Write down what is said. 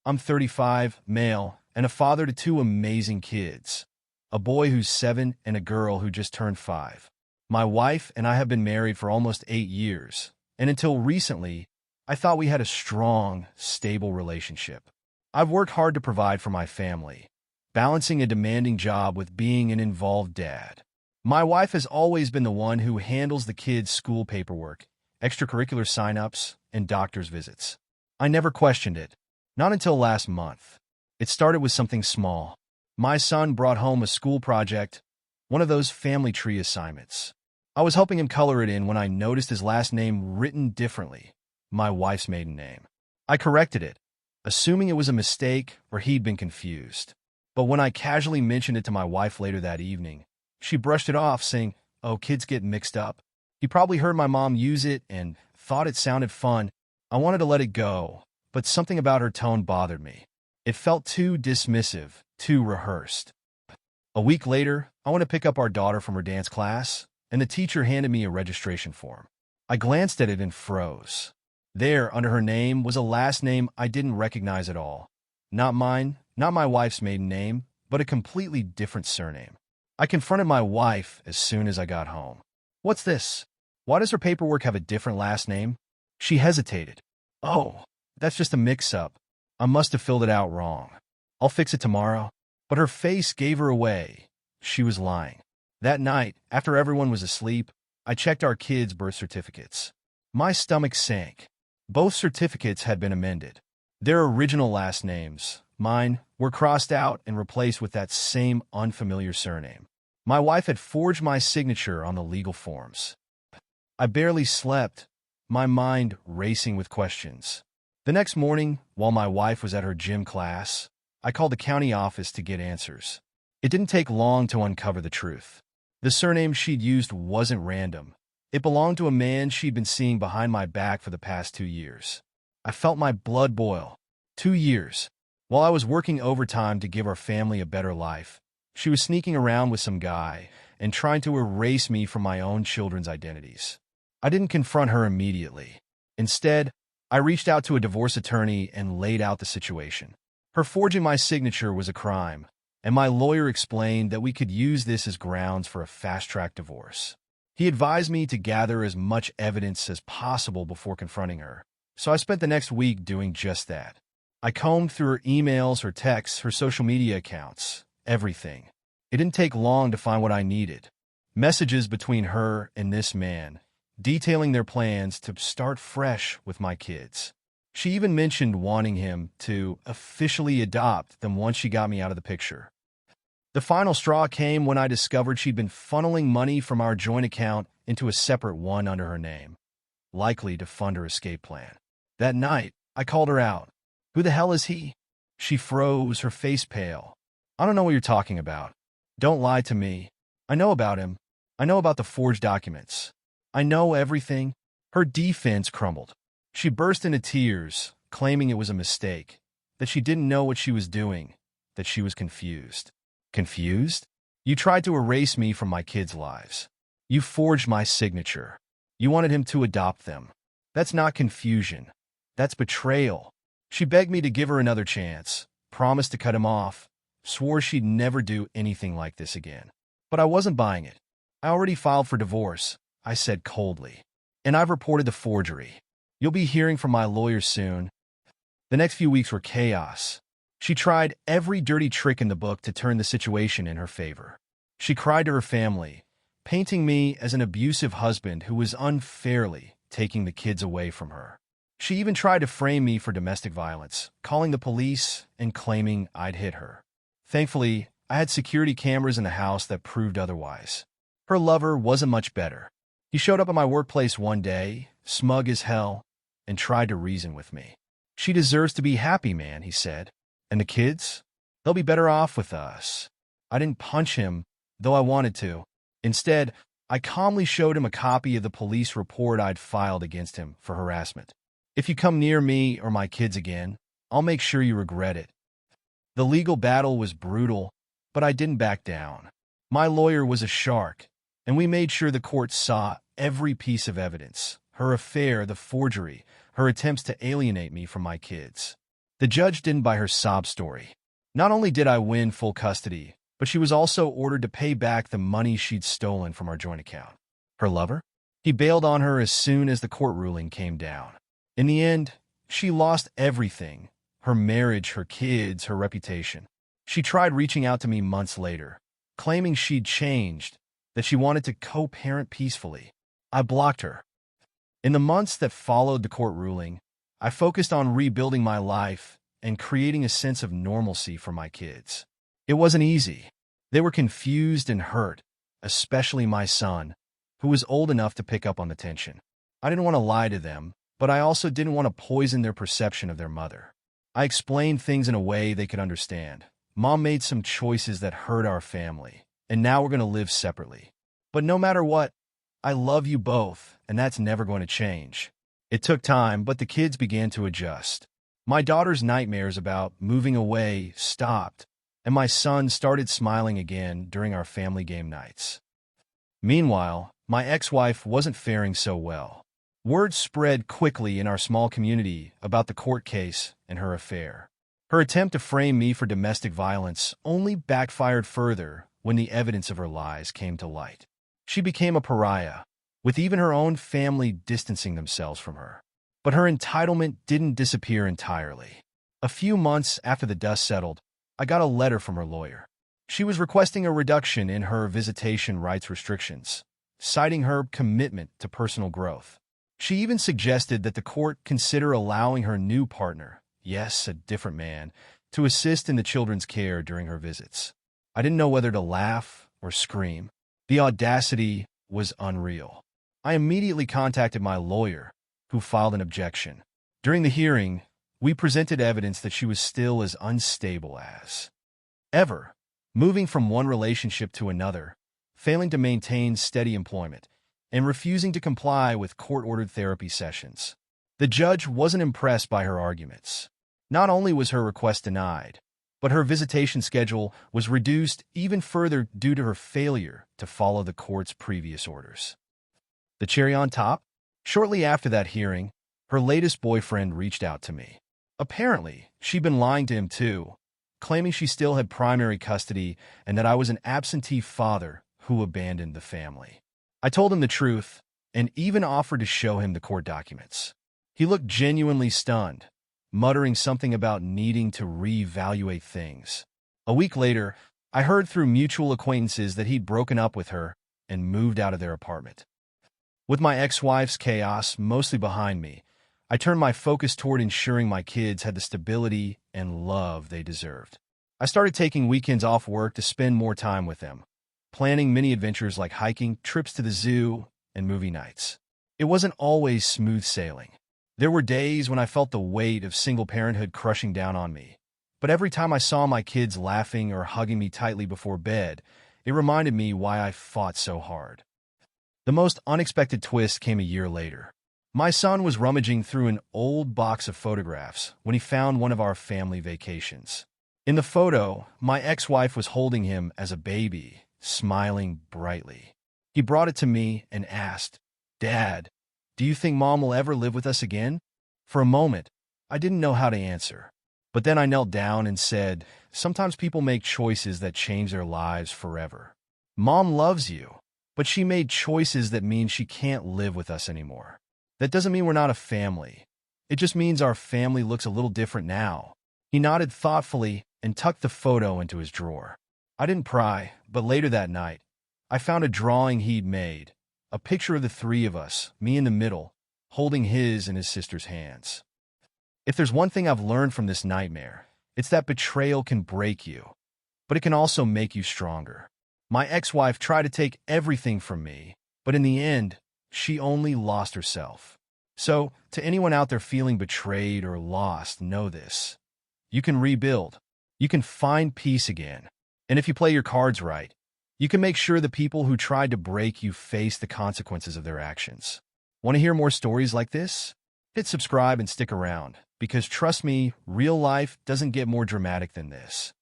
I'm 35, male, and a father to two amazing kids, a boy who's 7 and a girl who just turned 5. My wife and I have been married for almost 8 years, and until recently, I thought we had a strong, stable relationship. I've worked hard to provide for my family, balancing a demanding job with being an involved dad. My wife has always been the one who handles the kids' school paperwork, extracurricular sign-ups, and doctor's visits. I never questioned it. Not until last month. It started with something small. My son brought home a school project, one of those family tree assignments. I was helping him color it in when I noticed his last name written differently, my wife's maiden name. I corrected it, assuming it was a mistake or he'd been confused. But when I casually mentioned it to my wife later that evening, she brushed it off, saying, "Oh, kids get mixed up. He probably heard my mom use it and thought it sounded fun." I wanted to let it go, but something about her tone bothered me. It felt too dismissive, too rehearsed. A week later, I went to pick up our daughter from her dance class, and the teacher handed me a registration form. I glanced at it and froze. There, under her name, was a last name I didn't recognize at all. Not mine, not my wife's maiden name, but a completely different surname. I confronted my wife as soon as I got home. "What's this? Why does her paperwork have a different last name?" She hesitated. "Oh, that's just a mix-up. I must have filled it out wrong. I'll fix it tomorrow." But her face gave her away. She was lying. That night, after everyone was asleep, I checked our kids' birth certificates. My stomach sank. Both certificates had been amended. Their original last names, mine, were crossed out and replaced with that same unfamiliar surname. My wife had forged my signature on the legal forms. I barely slept, my mind racing with questions. The next morning, while my wife was at her gym class, I called the county office to get answers. It didn't take long to uncover the truth. The surname she'd used wasn't random. It belonged to a man she'd been seeing behind my back for the past 2 years. I felt my blood boil. 2 years. While I was working overtime to give our family a better life, she was sneaking around with some guy and trying to erase me from my own children's identities. I didn't confront her immediately. Instead, I reached out to a divorce attorney and laid out the situation. Her forging my signature was a crime, and my lawyer explained that we could use this as grounds for a fast-track divorce. He advised me to gather as much evidence as possible before confronting her, so I spent the next week doing just that. I combed through her emails, her texts, her social media accounts, everything. It didn't take long to find what I needed. Messages between her and this man, detailing their plans to start fresh with my kids. She even mentioned wanting him to officially adopt them once she got me out of the picture. The final straw came when I discovered she'd been funneling money from our joint account into a separate one under her name, likely to fund her escape plan. That night, I called her out. "Who the hell is he?" She froze, her face pale. "I don't know what you're talking about. Don't lie to me. I know about him. I know about the forged documents. I know everything." Her defense crumbled. She burst into tears, claiming it was a mistake, that she didn't know what she was doing, that she was confused. Confused? You tried to erase me from my kids' lives. You forged my signature. You wanted him to adopt them. That's not confusion. That's betrayal. She begged me to give her another chance, promised to cut him off, swore she'd never do anything like this again. But I wasn't buying it. "I already filed for divorce," I said coldly. "And I've reported the forgery. You'll be hearing from my lawyer soon." The next few weeks were chaos. She tried every dirty trick in the book to turn the situation in her favor. She cried to her family, painting me as an abusive husband who was unfairly taking the kids away from her. She even tried to frame me for domestic violence, calling the police and claiming I'd hit her. Thankfully, I had security cameras in the house that proved otherwise. Her lover wasn't much better. He showed up at my workplace one day, smug as hell, and tried to reason with me. "She deserves to be happy, man," he said. "And the kids? They'll be better off with us." I didn't punch him, though I wanted to. Instead, I calmly showed him a copy of the police report I'd filed against him for harassment. "If you come near me or my kids again, I'll make sure you regret it." The legal battle was brutal, but I didn't back down. My lawyer was a shark, and we made sure the court saw every piece of evidence: her affair, the forgery, her attempts to alienate me from my kids. The judge didn't buy her sob story. Not only did I win full custody, but she was also ordered to pay back the money she'd stolen from our joint account. Her lover? He bailed on her as soon as the court ruling came down. In the end, she lost everything: her marriage, her kids, her reputation. She tried reaching out to me months later, claiming she'd changed, that she wanted to co-parent peacefully. I blocked her. In the months that followed the court ruling, I focused on rebuilding my life and creating a sense of normalcy for my kids. It wasn't easy. They were confused and hurt, especially my son, who was old enough to pick up on the tension. I didn't want to lie to them, but I also didn't want to poison their perception of their mother. I explained things in a way they could understand. Mom made some choices that hurt our family, and now we're going to live separately. But no matter what, I love you both, and that's never going to change. It took time, but the kids began to adjust. My daughter's nightmares about moving away stopped, and my son started smiling again during our family game nights. Meanwhile, my ex-wife wasn't faring so well. Word spread quickly in our small community about the court case and her affair. Her attempt to frame me for domestic violence only backfired further when the evidence of her lies came to light. She became a pariah, with even her own family distancing themselves from her. But her entitlement didn't disappear entirely. A few months after the dust settled, I got a letter from her lawyer. She was requesting a reduction in her visitation rights restrictions, citing her commitment to personal growth. She even suggested that the court consider allowing her new partner, yes, a different man, to assist in the children's care during her visits. I didn't know whether to laugh or scream. The audacity was unreal. I immediately contacted my lawyer, who filed an objection. During the hearing, we presented evidence that she was still as unstable as ever, moving from one relationship to another, failing to maintain steady employment, and refusing to comply with court-ordered therapy sessions. The judge wasn't impressed by her arguments. Not only was her request denied, but her visitation schedule was reduced even further due to her failure to follow the court's previous orders. The cherry on top? Shortly after that hearing, her latest boyfriend reached out to me. Apparently, she'd been lying to him too, claiming she still had primary custody and that I was an absentee father who abandoned the family. I told him the truth and even offered to show him the court documents. He looked genuinely stunned, muttering something about needing to reevaluate things. A week later, I heard through mutual acquaintances that he'd broken up with her and moved out of their apartment. With my ex-wife's chaos mostly behind me, I turned my focus toward ensuring my kids had the stability and love they deserved. I started taking weekends off work to spend more time with them, planning mini adventures like hiking, trips to the zoo, and movie nights. It wasn't always smooth sailing. There were days when I felt the weight of single parenthood crushing down on me. But every time I saw my kids laughing or hugging me tightly before bed, it reminded me why I fought so hard. The most unexpected twist came a year later. My son was rummaging through an old box of photographs when he found one of our family vacations. In the photo, my ex-wife was holding him as a baby, smiling brightly. He brought it to me and asked, "Dad, do you think Mom will ever live with us again?" For a moment, I didn't know how to answer. But then I knelt down and said, "Sometimes people make choices that change their lives forever. Mom loves you, but she made choices that mean she can't live with us anymore. That doesn't mean we're not a family. It just means our family looks a little different now." He nodded thoughtfully and tucked the photo into his drawer. I didn't pry, but later that night, I found a drawing he'd made, a picture of the three of us, me in the middle, holding his and his sister's hands. If there's one thing I've learned from this nightmare, it's that betrayal can break you, but it can also make you stronger. My ex-wife tried to take everything from me, but in the end, she only lost herself. So, to anyone out there feeling betrayed or lost, know this: you can rebuild. You can find peace again. And if you play your cards right, you can make sure the people who tried to break you face the consequences of their actions. Want to hear more stories like this? Hit subscribe and stick around, because trust me, real life doesn't get more dramatic than this.